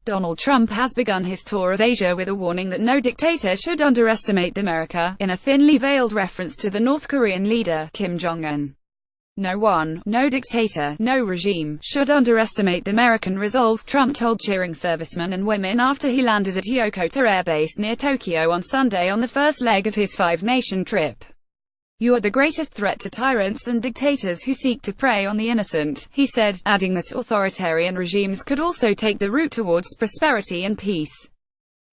Donald Trump has begun his tour of Asia with a warning that no dictator should underestimate America, in a thinly veiled reference to the North Korean leader, Kim Jong-un. No one, no dictator, no regime, should underestimate the American resolve, Trump told cheering servicemen and women after he landed at Yokota Air Base near Tokyo on Sunday on the first leg of his five-nation trip. "You are the greatest threat to tyrants and dictators who seek to prey on the innocent," he said, adding that authoritarian regimes could also take the route towards prosperity and peace.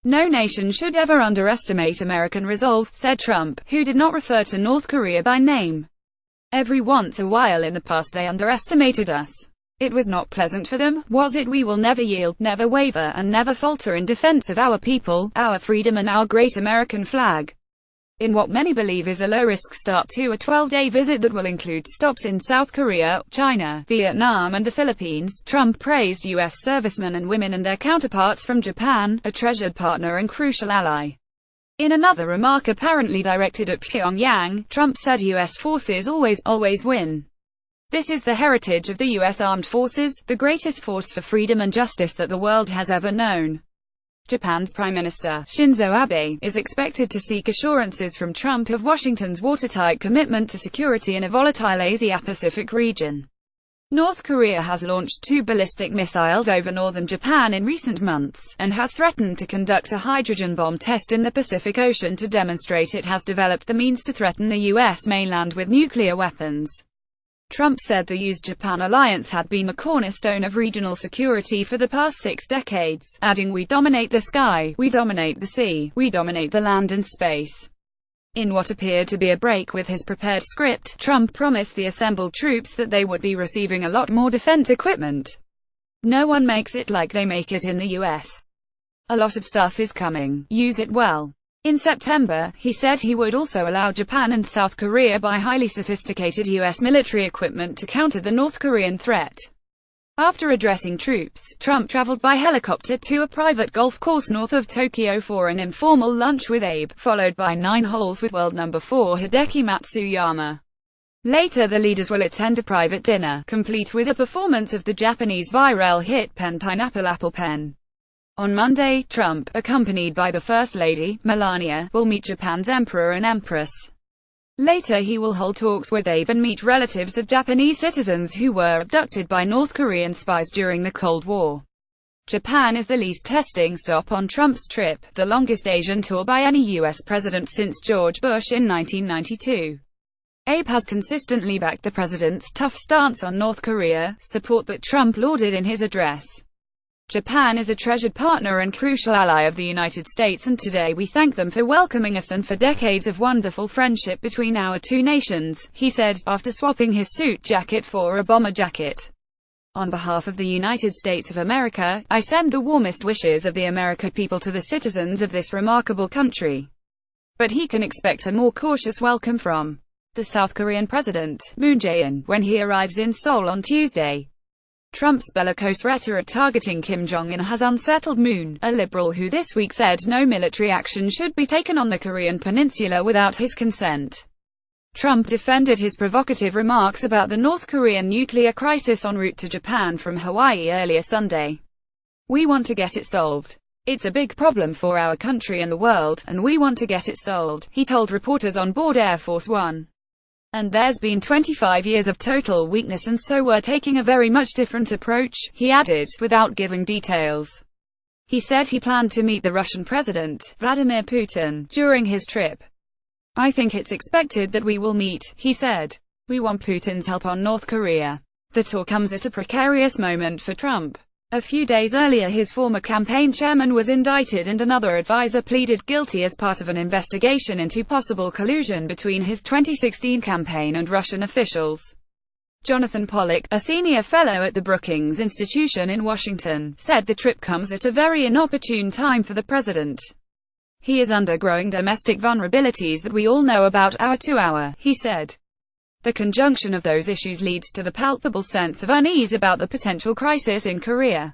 "No nation should ever underestimate American resolve," said Trump, who did not refer to North Korea by name. "Every once a while in the past they underestimated us. It was not pleasant for them, was it? We will never yield, never waver, and never falter in defense of our people, our freedom and our great American flag." In what many believe is a low-risk start to a 12-day visit that will include stops in South Korea, China, Vietnam and the Philippines, Trump praised U.S. servicemen and women and their counterparts from Japan, a treasured partner and crucial ally. In another remark apparently directed at Pyongyang, Trump said U.S. forces always win. "This is the heritage of the U.S. Armed Forces, the greatest force for freedom and justice that the world has ever known." Japan's Prime Minister, Shinzo Abe, is expected to seek assurances from Trump of Washington's watertight commitment to security in a volatile Asia-Pacific region. North Korea has launched 2 ballistic missiles over northern Japan in recent months, and has threatened to conduct a hydrogen bomb test in the Pacific Ocean to demonstrate it has developed the means to threaten the U.S. mainland with nuclear weapons. Trump said the US-Japan alliance had been the cornerstone of regional security for the past 6 decades, adding, "We dominate the sky, we dominate the sea, we dominate the land and space." In what appeared to be a break with his prepared script, Trump promised the assembled troops that they would be receiving a lot more defense equipment. "No one makes it like they make it in the US. A lot of stuff is coming. Use it well." In September, he said he would also allow Japan and South Korea buy highly sophisticated U.S. military equipment to counter the North Korean threat. After addressing troops, Trump traveled by helicopter to a private golf course north of Tokyo for an informal lunch with Abe, followed by 9 holes with world number 4 Hideki Matsuyama. Later the leaders will attend a private dinner, complete with a performance of the Japanese viral hit Pen Pineapple Apple Pen. On Monday, Trump, accompanied by the First Lady, Melania, will meet Japan's Emperor and Empress. Later he will hold talks with Abe and meet relatives of Japanese citizens who were abducted by North Korean spies during the Cold War. Japan is the least testing stop on Trump's trip, the longest Asian tour by any U.S. president since George Bush in 1992. Abe has consistently backed the president's tough stance on North Korea, support that Trump lauded in his address. "Japan is a treasured partner and crucial ally of the United States, and today we thank them for welcoming us and for decades of wonderful friendship between our two nations," he said, after swapping his suit jacket for a bomber jacket. "On behalf of the United States of America, I send the warmest wishes of the American people to the citizens of this remarkable country." But he can expect a more cautious welcome from the South Korean President, Moon Jae-in, when he arrives in Seoul on Tuesday. Trump's bellicose rhetoric targeting Kim Jong-un has unsettled Moon, a liberal who this week said no military action should be taken on the Korean peninsula without his consent. Trump defended his provocative remarks about the North Korean nuclear crisis en route to Japan from Hawaii earlier Sunday. "We want to get it solved. It's a big problem for our country and the world, and we want to get it solved," he told reporters on board Air Force One. "And there's been 25 years of total weakness, and so we're taking a very much different approach," he added, without giving details. He said he planned to meet the Russian President, Vladimir Putin, during his trip. "I think it's expected that we will meet," he said. "We want Putin's help on North Korea." The tour comes at a precarious moment for Trump. A few days earlier his former campaign chairman was indicted and another advisor pleaded guilty as part of an investigation into possible collusion between his 2016 campaign and Russian officials. Jonathan Pollock, a senior fellow at the Brookings Institution in Washington, said the trip comes at a very inopportune time for the president. "He is under growing domestic vulnerabilities that we all know about he said. The conjunction of those issues leads to the palpable sense of unease about the potential crisis in Korea.